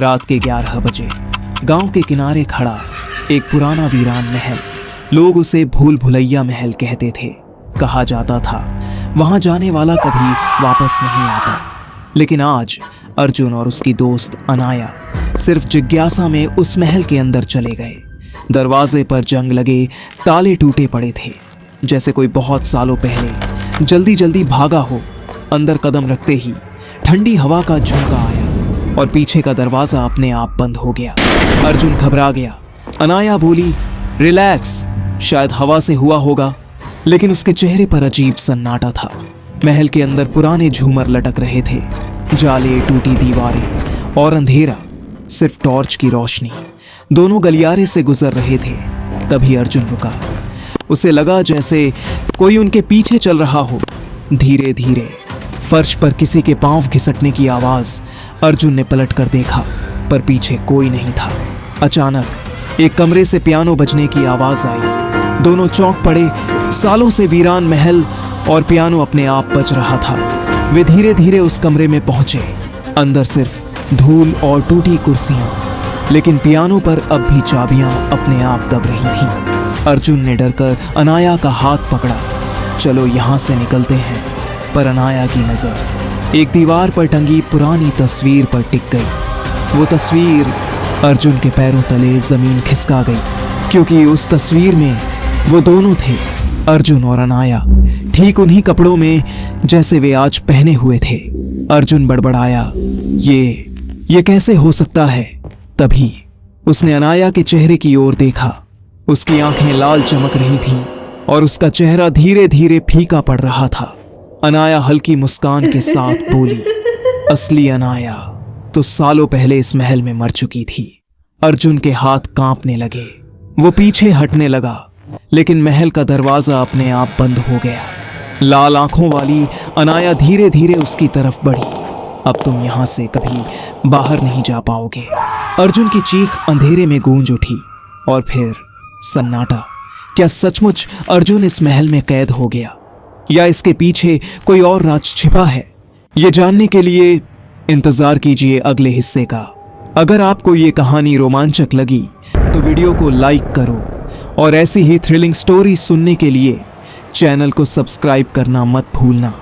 रात के 11 बजे गांव के किनारे खड़ा एक पुराना वीरान महल, लोग उसे भूल भुलैया महल कहते थे। कहा जाता था वहां जाने वाला कभी वापस नहीं आता। लेकिन आज अर्जुन और उसकी दोस्त अनाया सिर्फ जिज्ञासा में उस महल के अंदर चले गए। दरवाजे पर जंग लगे ताले टूटे पड़े थे, जैसे कोई बहुत सालों पहले जल्दी जल्दी भागा हो। अंदर कदम रखते ही ठंडी हवा का झोंका आया और पीछे का दरवाजा अपने आप बंद हो गया। अर्जुन घबरा गया। अनाया बोली, रिलैक्स, शायद हवा से हुआ होगा। लेकिन उसके चेहरे पर अजीब सन्नाटा था। महल के अंदर पुराने झूमर लटक रहे थे, जाले, टूटी दीवारें और अंधेरा, सिर्फ टॉर्च की रोशनी। दोनों गलियारे से गुजर रहे थे। तभी अर्जुन रुका। उसे लगा जैसे कोई उनके पीछे चल रहा हो। धीरे धीरे फर्श पर किसी के पांव घिसटने की आवाज। अर्जुन ने पलट कर देखा, पर पीछे कोई नहीं था। अचानक एक कमरे से पियानो बजने की आवाज आई। दोनों चौंक पड़े। सालों से वीरान महल और पियानो अपने आप बज रहा था। वे धीरे धीरे उस कमरे में पहुंचे। अंदर सिर्फ धूल और टूटी कुर्सियां, लेकिन पियानो पर अब भी चाबियां अपने आप दब रही थीं। अर्जुन ने डरकर अनाया का हाथ पकड़ा। चलो यहां से निकलते हैं। पर अनाया की नजर एक दीवार पर टंगी पुरानी तस्वीर पर टिक गई। वो तस्वीर अर्जुन के पैरों तले जमीन खिसका गई, क्योंकि उस तस्वीर में वो दोनों थे, अर्जुन और अनाया, ठीक उन्हीं कपड़ों में जैसे वे आज पहने हुए थे। अर्जुन बड़बड़ाया, ये कैसे हो सकता है? तभी उसने अनाया के चेहरे की ओर देखा। उसकी आंखें लाल चमक रही थीं और उसका चेहरा धीरे धीरे फीका पड़ रहा था। अनाया हल्की मुस्कान के साथ बोली, असली अनाया तो सालों पहले इस महल में मर चुकी थी। अर्जुन के हाथ कांपने लगे। वो पीछे हटने लगा, लेकिन महल का दरवाजा अपने आप बंद हो गया। लाल आंखों वाली अनाया धीरे धीरे उसकी तरफ बढ़ी। अब तुम यहां से कभी बाहर नहीं जा पाओगे। अर्जुन की चीख अंधेरे में गूंज उठी और फिर सन्नाटा। क्या सचमुच अर्जुन इस महल में कैद हो गया, या इसके पीछे कोई और राज छिपा है? ये जानने के लिए इंतजार कीजिए अगले हिस्से का। अगर आपको ये कहानी रोमांचक लगी तो वीडियो को लाइक करो और ऐसी ही थ्रिलिंग स्टोरी सुनने के लिए चैनल को सब्सक्राइब करना मत भूलना।